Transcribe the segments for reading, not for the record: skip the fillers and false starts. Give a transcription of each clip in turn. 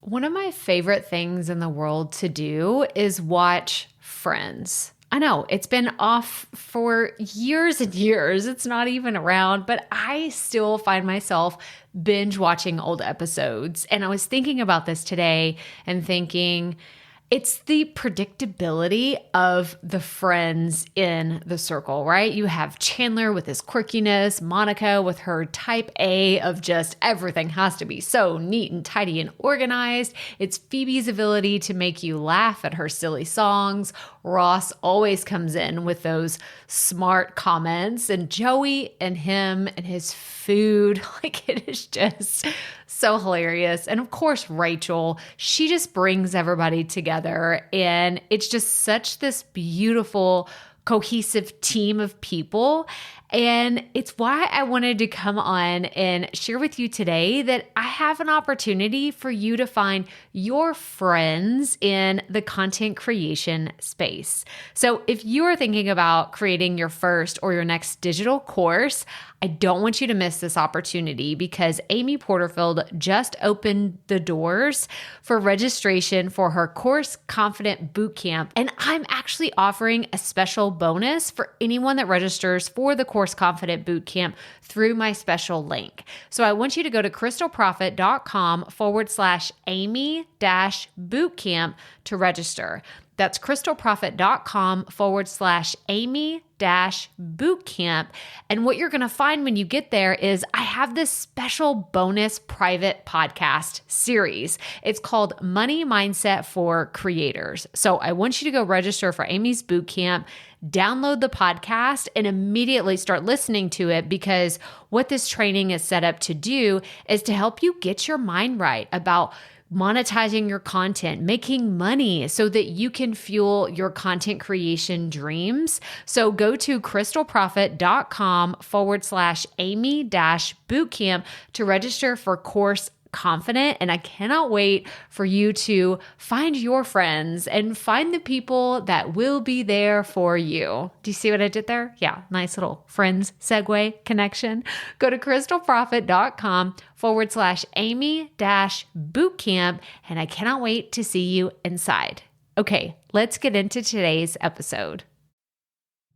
One of my favorite things in the world to do is watch Friends. I know it's been off for years and years. It's not even around, but I still find myself binge watching old episodes. And I was thinking about this today and thinking, it's the predictability of the friends in the circle, right? You have Chandler with his quirkiness, Monica with her type A of just everything has to be so neat and tidy and organized. It's Phoebe's ability to make you laugh at her silly songs. Ross always comes in with those smart comments, and Joey and him and his food, like it is just so hilarious. And of course, Rachel, she just brings everybody together, and it's just such this beautiful, cohesive team of people. And it's why I wanted to come on and share with you today that I have an opportunity for you to find your friends in the content creation space. So if you are thinking about creating your first or your next digital course, I don't want you to miss this opportunity because Amy Porterfield just opened the doors for registration for her Course Confident Bootcamp. And I'm actually offering a special bonus for anyone that registers for the Course Confident Bootcamp through my special link. So I want you to go to crystalprofit.com/Amy-bootcamp to register. That's crystalprofit.com/Amy-bootcamp. And what you're going to find when you get there is I have this special bonus private podcast series. It's called Money Mindset for Creators. So I want you to go register for Amy's bootcamp, download the podcast, and immediately start listening to it, because what this training is set up to do is to help you get your mind right about monetizing your content, making money so that you can fuel your content creation dreams. So go to crystalprofit.com/Amy-bootcamp to register for Course Confident. And I cannot wait for you to find your friends and find the people that will be there for you. Do you see what I did there? Yeah, nice little friends segue connection. Go to crystalprofit.com/Amy-bootcamp. And I cannot wait to see you inside. Okay, let's get into today's episode.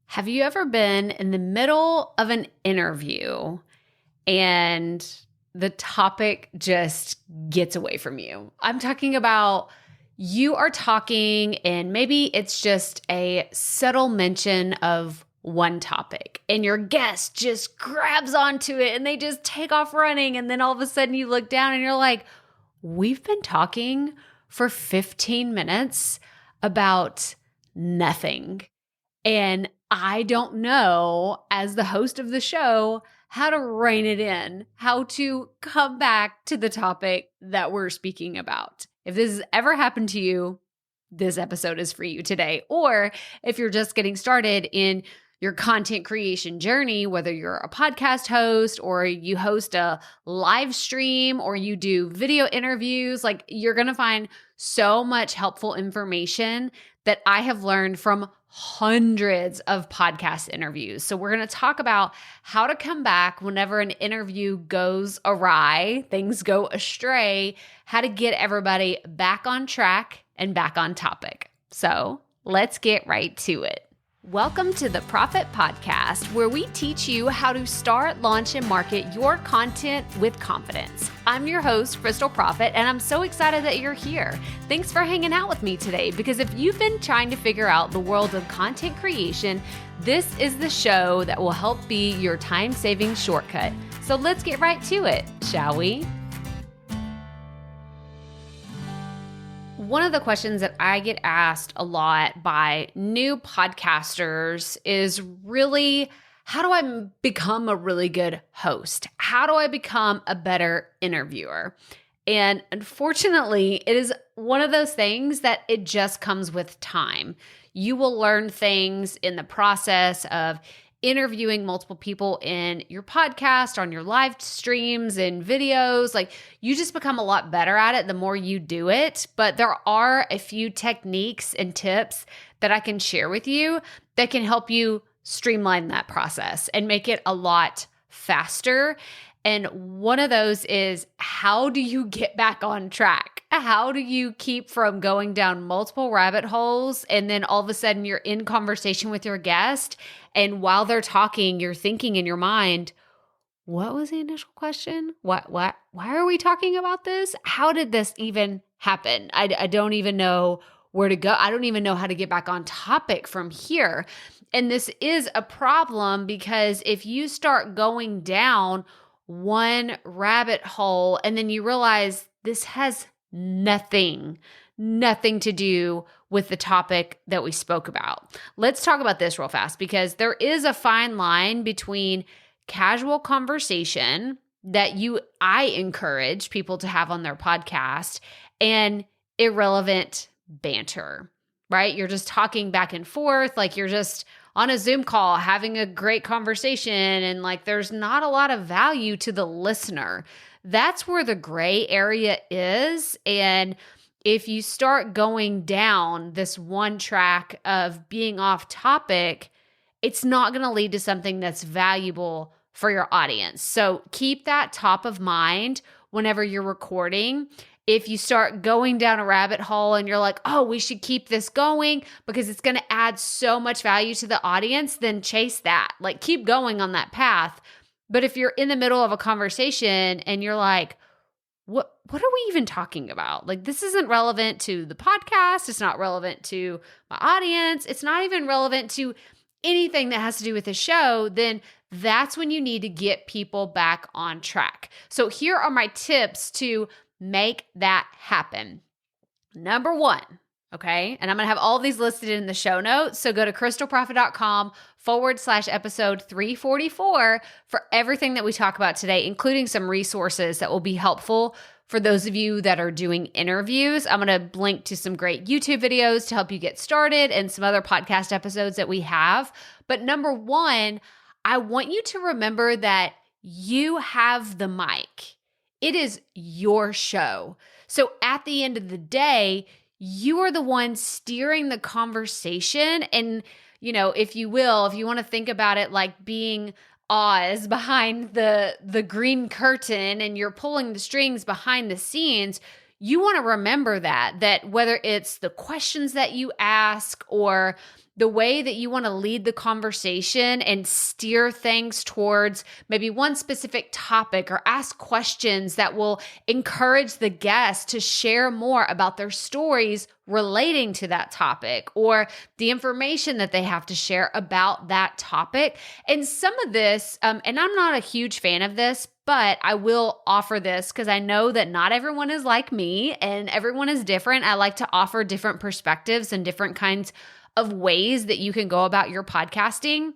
Have you ever been in the middle of an interview and the topic just gets away from you? I'm talking about you are talking and maybe it's just a subtle mention of one topic and your guest just grabs onto it and they just take off running. And then all of a sudden you look down and you're like, we've been talking for 15 minutes about nothing. And I don't know, as the host of the show, how to rein it in, how to come back to the topic that we're speaking about. If this has ever happened to you, this episode is for you today. Or if you're just getting started in your content creation journey, whether you're a podcast host or you host a live stream or you do video interviews, like you're going to find so much helpful information that I have learned from hundreds of podcast interviews. So we're going to talk about how to come back whenever an interview goes awry, things go astray, how to get everybody back on track and back on topic. So let's get right to it. Welcome to the Profit Podcast, where we teach you how to start, launch, and market your content with confidence. I'm your host, Crystal Profit, and I'm so excited that you're here. Thanks for hanging out with me today, because if you've been trying to figure out the world of content creation, this is the show that will help be your time-saving shortcut. So let's get right to it, shall we? One of the questions that I get asked a lot by new podcasters is really, how do I become a really good host? How do I become a better interviewer? And unfortunately, it is one of those things that it just comes with time. You will learn things in the process of interviewing multiple people in your podcast, on your live streams and videos. Like, you just become a lot better at it the more you do it. But there are a few techniques and tips that I can share with you that can help you streamline that process and make it a lot faster. And one of those is, how do you get back on track? How do you keep from going down multiple rabbit holes and then all of a sudden you're in conversation with your guest, and while they're talking, you're thinking in your mind, what was the initial question? Why are we talking about this? How did this even happen? I don't even know where to go. I don't even know how to get back on topic from here. And this is a problem because if you start going down one rabbit hole and then you realize this has nothing to do with the topic that we spoke about. Let's talk about this real fast because there is a fine line between casual conversation that I encourage people to have on their podcast and irrelevant banter, right? You're just talking back and forth, like you're just on a Zoom call having a great conversation and like there's not a lot of value to the listener. That's where the gray area is. And if you start going down this one track of being off topic, it's not going to lead to something that's valuable for your audience. So keep that top of mind whenever you're recording. If you start going down a rabbit hole and you're like, oh, we should keep this going because it's going to add so much value to the audience, then chase that. Like keep going on that path. But if you're in the middle of a conversation and you're like, what are we even talking about? Like this isn't relevant to the podcast. It's not relevant to my audience. It's not even relevant to anything that has to do with the show, then that's when you need to get people back on track. So here are my tips to make that happen. Number one, okay, and I'm going to have all of these listed in the show notes. So go to crystalprofit.com/episode 344 for everything that we talk about today, including some resources that will be helpful for those of you that are doing interviews. I'm going to link to some great YouTube videos to help you get started and some other podcast episodes that we have. But number one, I want you to remember that you have the mic. It is your show. So at the end of the day, you are the one steering the conversation. And, you know, if you want to think about it like being Oz behind the green curtain and you're pulling the strings behind the scenes, you want to remember that whether it's the questions that you ask or the way that you want to lead the conversation and steer things towards maybe one specific topic or ask questions that will encourage the guest to share more about their stories relating to that topic or the information that they have to share about that topic. And some of this, and I'm not a huge fan of this, but I will offer this because I know that not everyone is like me and everyone is different. I like to offer different perspectives and different kinds of ways that you can go about your podcasting.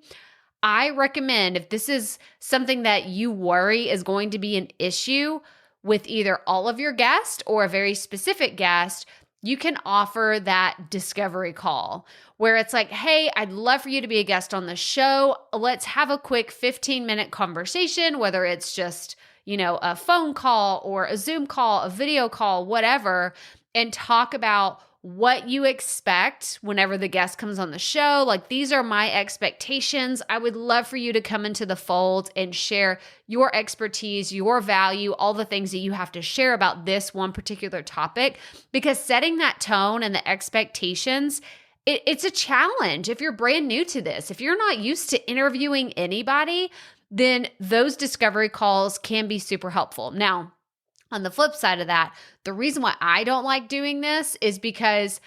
I recommend if this is something that you worry is going to be an issue with either all of your guests or a very specific guest, you can offer that discovery call where it's like, hey, I'd love for you to be a guest on the show. Let's have a quick 15-minute conversation, whether it's just, a phone call or a Zoom call, a video call, whatever, and talk about what you expect whenever the guest comes on the show. Like, these are my expectations. I would love for you to come into the fold and share your expertise, your value, all the things that you have to share about this one particular topic, because setting that tone and the expectations, it's a challenge. If you're brand new to this, if you're not used to interviewing anybody, then those discovery calls can be super helpful. Now, on the flip side of that, the reason why I don't like doing this is because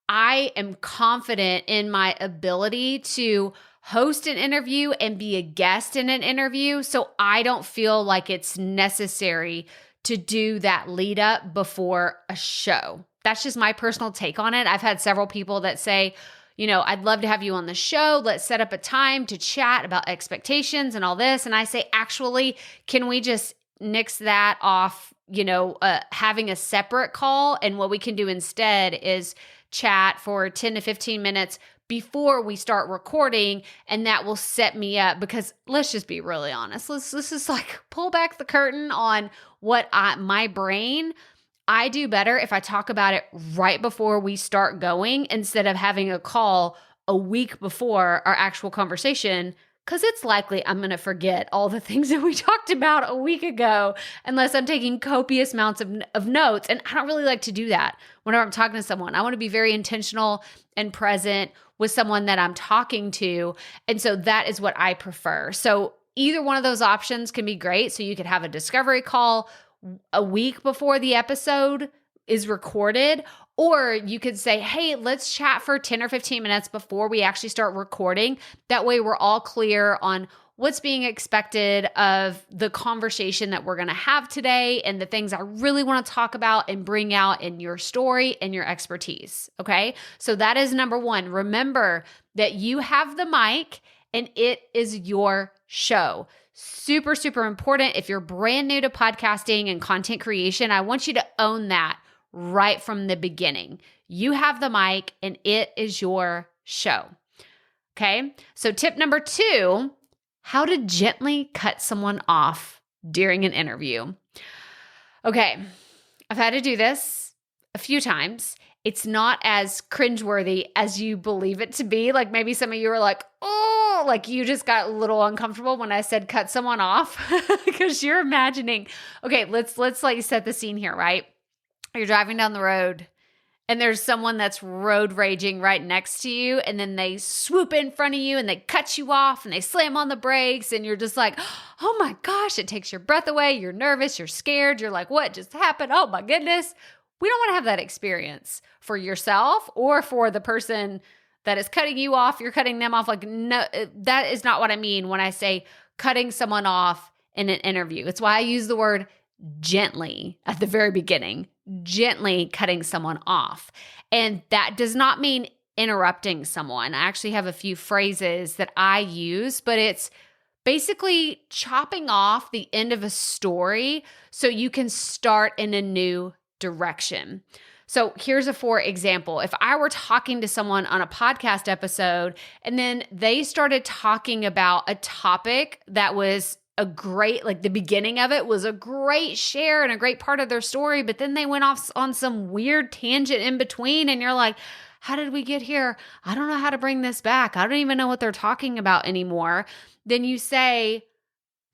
I am confident in my ability to host an interview and be a guest in an interview. So I don't feel like it's necessary to do that lead up before a show. That's just my personal take on it. I've had several people that say, I'd love to have you on the show. Let's set up a time to chat about expectations and all this. And I say, actually, can we just nix that off, having a separate call? And what we can do instead is chat for 10 to 15 minutes before we start recording, and that will set me up, because let's just be really honest. Let's just like pull back the curtain on what my brain, I do better if I talk about it right before we start going instead of having a call a week before our actual conversation, Because it's likely I'm going to forget all the things that we talked about a week ago unless I'm taking copious amounts of notes. And I don't really like to do that whenever I'm talking to someone. I want to be very intentional and present with someone that I'm talking to. And so that is what I prefer. So either one of those options can be great. So you could have a discovery call a week before the episode is recorded, or you could say, hey, let's chat for 10 or 15 minutes before we actually start recording. That way we're all clear on what's being expected of the conversation that we're going to have today and the things I really want to talk about and bring out in your story and your expertise. Okay. So that is number one. Remember that you have the mic and it is your show. Super, super important. If you're brand new to podcasting and content creation, I want you to own that right from the beginning. You have the mic and it is your show. Okay. So tip number 2, how to gently cut someone off during an interview. Okay. I've had to do this a few times. It's not as cringeworthy as you believe it to be. Like maybe some of you are like, oh, like you just got a little uncomfortable when I said cut someone off because you're imagining, okay, let's like set the scene here, right? You're driving down the road and there's someone that's road raging right next to you, and then they swoop in front of you and they cut you off and they slam on the brakes, and you're just like, oh my gosh, it takes your breath away. You're nervous. You're scared. You're like, what just happened? Oh my goodness. We don't want to have that experience for yourself or for the person that is cutting you off. You're cutting them off. Like, no, that is not what I mean when I say cutting someone off in an interview. It's why I use the word gently at the very beginning, gently cutting someone off. And that does not mean interrupting someone. I actually have a few phrases that I use, but it's basically chopping off the end of a story so you can start in a new direction. So here's a for example. If I were talking to someone on a podcast episode and then they started talking about a topic that was a great, like the beginning of it was a great share and a great part of their story, but then they went off on some weird tangent in between and you're like, how did we get here? I don't know how to bring this back. I don't even know what they're talking about anymore. Then you say,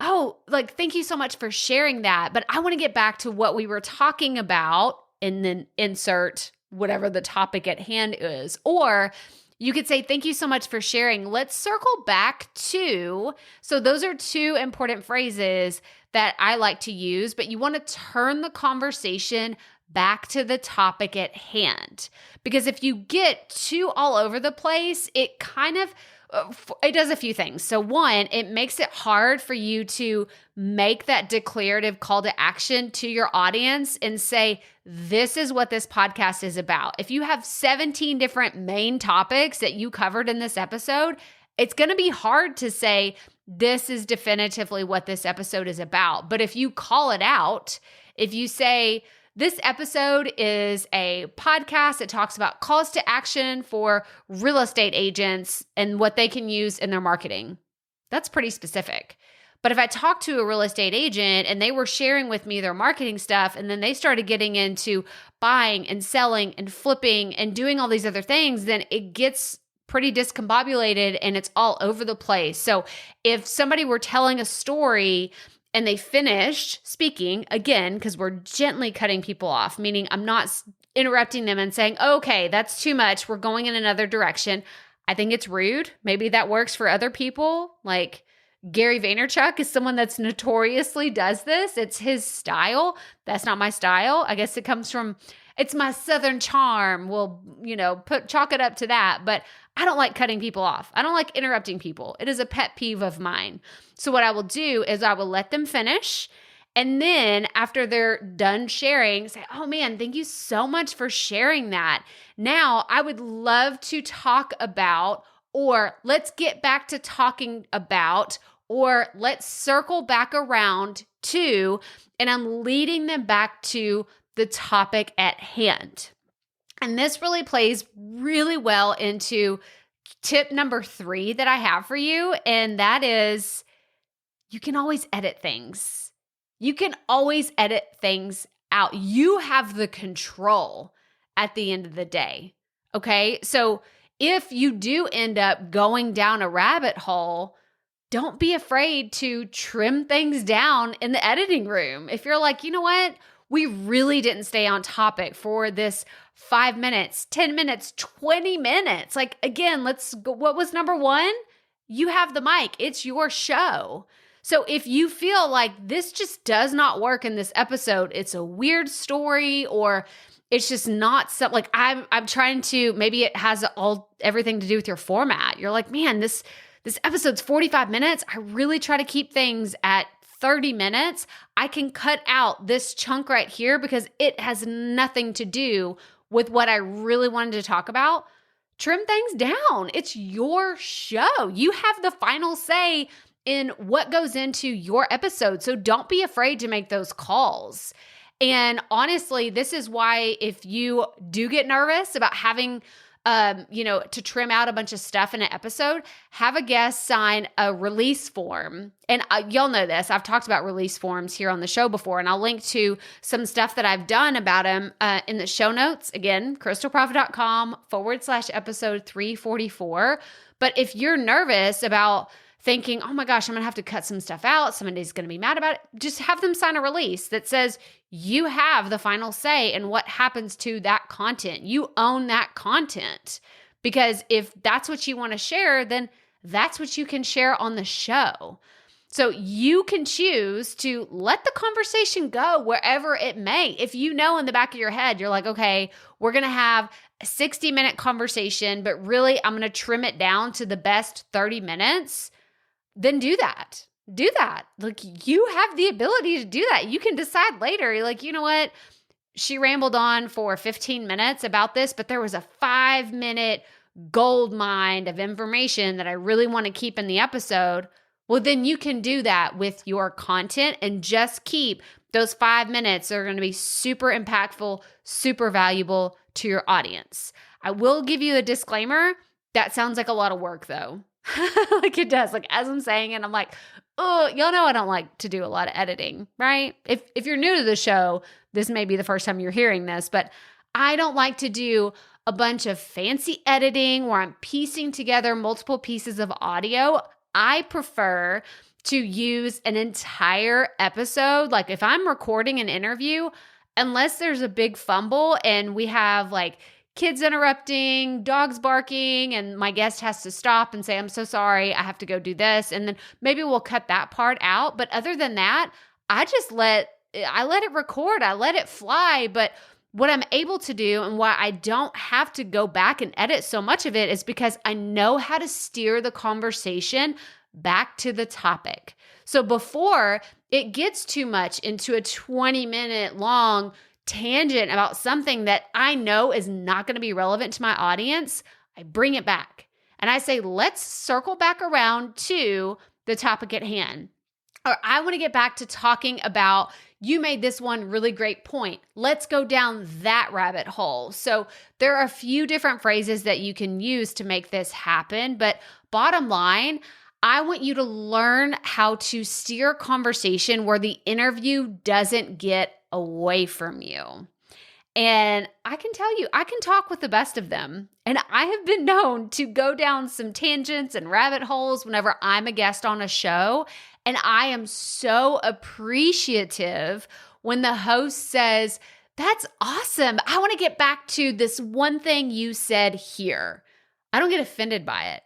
oh, like, thank you so much for sharing that, but I want to get back to what we were talking about, and then insert whatever the topic at hand is. Or you could say, thank you so much for sharing. Let's circle back to, so those are 2 important phrases that I like to use, but you want to turn the conversation back to the topic at hand. Because if you get too all over the place, it kind of, it does a few things. So one, it makes it hard for you to make that declarative call to action to your audience and say, this is what this podcast is about. If you have 17 different main topics that you covered in this episode, it's going to be hard to say, this is definitively what this episode is about. But if you call it out, if you say, this episode is a podcast that talks about calls to action for real estate agents and what they can use in their marketing. That's pretty specific. But if I talked to a real estate agent and they were sharing with me their marketing stuff, and then they started getting into buying and selling and flipping and doing all these other things, then it gets pretty discombobulated and it's all over the place. So if somebody were telling a story and they finished speaking, again, because we're gently cutting people off, meaning I'm not interrupting them and saying, okay, that's too much. We're going in another direction. I think it's rude. Maybe that works for other people. Like Gary Vaynerchuk is someone that's notoriously does this. It's his style. That's not my style. I guess it comes from, it's my Southern charm. We'll, chalk it up to that. But I don't like cutting people off. I don't like interrupting people. It is a pet peeve of mine. So what I will do is I will let them finish. And then after they're done sharing, say, oh man, thank you so much for sharing that. Now I would love to talk about, or let's get back to talking about, or let's circle back around to, and I'm leading them back to the topic at hand. And this really plays really well into tip number 3 that I have for you. And that is, you can always edit things. You can always edit things out. You have the control at the end of the day. Okay. So if you do end up going down a rabbit hole, don't be afraid to trim things down in the editing room. If you're like, you know what? We really didn't stay on topic for this 5 minutes, 10 minutes, 20 minutes. Like, again, let's go. What was number one? You have the mic. It's your show. So if you feel like this just does not work in this episode, it's a weird story, or it's just not something like I'm trying to, maybe it has everything to do with your format. You're like, man, this episode's 45 minutes. I really try to keep things at 30 minutes. I can cut out this chunk right here because it has nothing to do with what I really wanted to talk about. Trim things down. It's your show. You have the final say in what goes into your episode. So don't be afraid to make those calls. And honestly, this is why if you do get nervous about having to trim out a bunch of stuff in an episode, have a guest sign a release form. And y'all know this. I've talked about release forms here on the show before, and I'll link to some stuff that I've done about them in the show notes. Again, crystalprofit.com/episode 344. But if you're nervous about thinking, oh my gosh, I'm going to have to cut some stuff out, somebody's going to be mad about it, just have them sign a release that says you have the final say in what happens to that content. You own that content. Because if that's what you want to share, then that's what you can share on the show. So you can choose to let the conversation go wherever it may. If you know in the back of your head, you're like, okay, we're going to have a 60-minute conversation, but really I'm going to trim it down to the best 30 minutes, then do that. Do that. Like, you have the ability to do that. You can decide later. You're like, you know what? She rambled on for 15 minutes about this, but there was a 5-minute gold mine of information that I really want to keep in the episode. Well, then you can do that with your content and just keep those 5 minutes that are going to be super impactful, super valuable to your audience. I will give you a disclaimer. That sounds like a lot of work though. Like it does. Like as I'm saying it, I'm like, oh, y'all know I don't like to do a lot of editing, right? If you're new to the show, this may be the first time you're hearing this, but I don't like to do a bunch of fancy editing where I'm piecing together multiple pieces of audio. I prefer to use an entire episode. Like if I'm recording an interview, unless there's a big fumble and we have like kids interrupting, dogs barking, and my guest has to stop and say, I'm so sorry, I have to go do this. And then maybe we'll cut that part out. But other than that, I let it record. I let it fly. But what I'm able to do and why I don't have to go back and edit so much of it is because I know how to steer the conversation back to the topic. So before it gets too much into a 20-minute long tangent about something that I know is not going to be relevant to my audience, I bring it back. And I say, let's circle back around to the topic at hand. Or I want to get back to talking about, you made this one really great point. Let's go down that rabbit hole. So there are a few different phrases that you can use to make this happen. But bottom line, I want you to learn how to steer conversation where the interview doesn't get away from you. And I can tell you, I can talk with the best of them. And I have been known to go down some tangents and rabbit holes whenever I'm a guest on a show. And I am so appreciative when the host says, that's awesome. I want to get back to this one thing you said here. I don't get offended by it.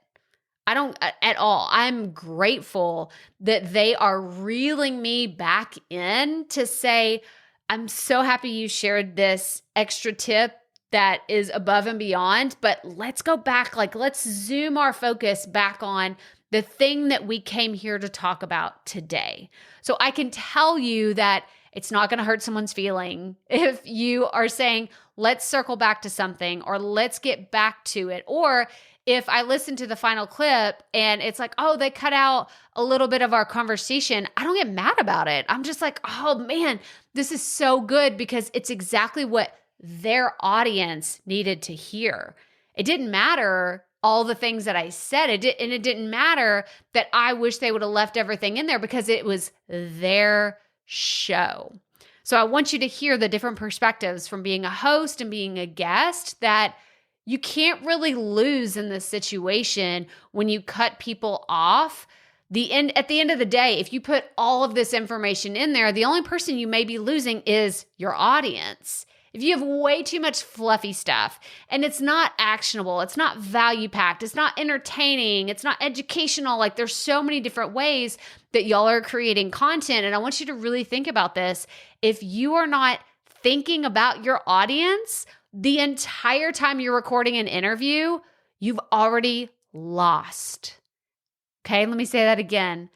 I don't at all. I'm grateful that they are reeling me back in to say, I'm so happy you shared this extra tip that is above and beyond, but let's go back. Like, let's zoom our focus back on the thing that we came here to talk about today. So I can tell you that it's not going to hurt someone's feeling if you are saying, let's circle back to something, or let's get back to it. Or if I listen to the final clip and it's like, oh, they cut out a little bit of our conversation, I don't get mad about it. I'm just like, oh man, this is so good because it's exactly what their audience needed to hear. It didn't matter all the things that I said. And it didn't matter that I wish they would have left everything in there because it was their show. So I want you to hear the different perspectives from being a host and being a guest, that you can't really lose in this situation when you cut people off. At the end of the day, if you put all of this information in there, the only person you may be losing is your audience. If you have way too much fluffy stuff and it's not actionable, it's not value packed, it's not entertaining, it's not educational, like there's so many different ways that y'all are creating content. And I want you to really think about this. If you are not thinking about your audience the entire time you're recording an interview, you've already lost. Okay, let me say that again.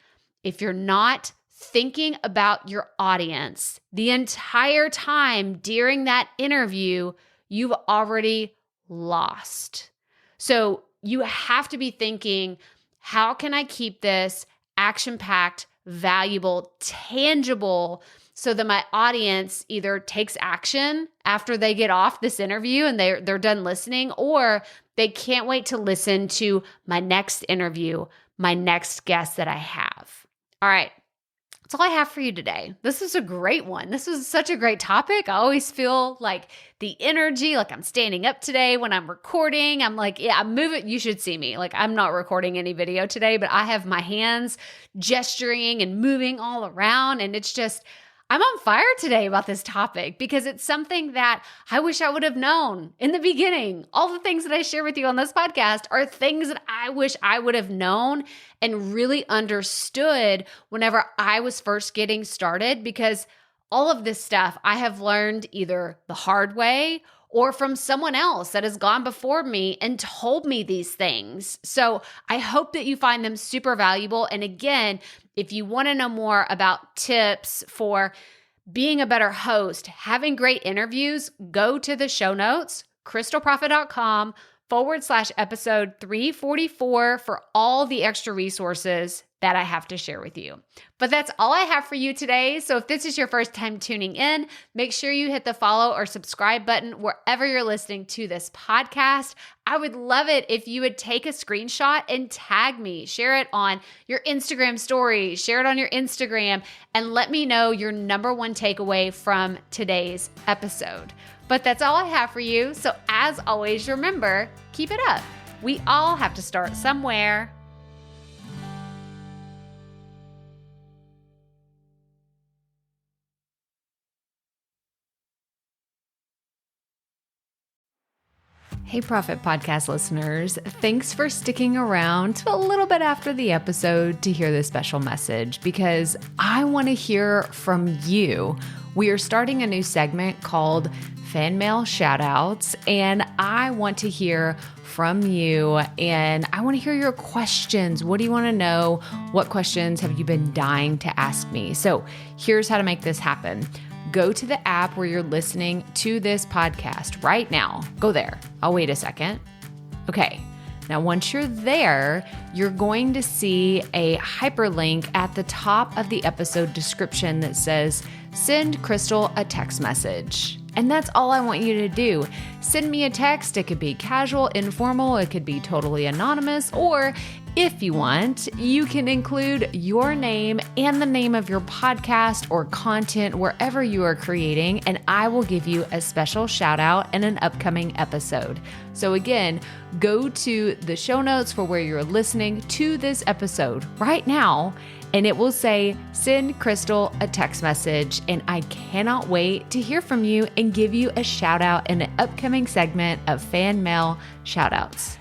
If you're not thinking about your audience the entire time during that interview, you've already lost. So you have to be thinking, how can I keep this action-packed, valuable, tangible, so that my audience either takes action after they get off this interview and they're done listening, or they can't wait to listen to my next interview, my next guest that I have. All right. That's all I have for you today. This is a great one. This was such a great topic. I always feel like the energy, like I'm standing up today when I'm recording. I'm like, yeah, I'm moving. You should see me. Like I'm not recording any video today, but I have my hands gesturing and moving all around. And it's just, I'm on fire today about this topic because it's something that I wish I would have known in the beginning. All the things that I share with you on this podcast are things that I wish I would have known and really understood whenever I was first getting started, because all of this stuff I have learned either the hard way or from someone else that has gone before me and told me these things. So I hope that you find them super valuable. And again, if you want to know more about tips for being a better host, having great interviews, go to the show notes, crystalprofit.com/episode 344 for all the extra resources that I have to share with you. But that's all I have for you today. So if this is your first time tuning in, make sure you hit the follow or subscribe button wherever you're listening to this podcast. I would love it if you would take a screenshot and tag me, share it on your Instagram story, share it on your Instagram, and let me know your number one takeaway from today's episode. But that's all I have for you. So as always, remember, keep it up. We all have to start somewhere. Hey, Profit Podcast listeners. Thanks for sticking around to a little bit after the episode to hear this special message, because I want to hear from you. We are starting a new segment called Fan Mail Shoutouts, and I want to hear from you, and I want to hear your questions. What do you want to know? What questions have you been dying to ask me? So here's how to make this happen. Go to the app where you're listening to this podcast right now. Go there. I'll wait a second. Okay. Now, once you're there, you're going to see a hyperlink at the top of the episode description that says, send Crystal a text message. And that's all I want you to do. Send me a text. It could be casual, informal. It could be totally anonymous. Or if you want, you can include your name and the name of your podcast or content wherever you are creating, and I will give you a special shout out in an upcoming episode. So again, go to the show notes for where you're listening to this episode right now, and it will say, send Crystal a text message. And I cannot wait to hear from you and give you a shout out in an upcoming segment of Fan Mail Shoutouts.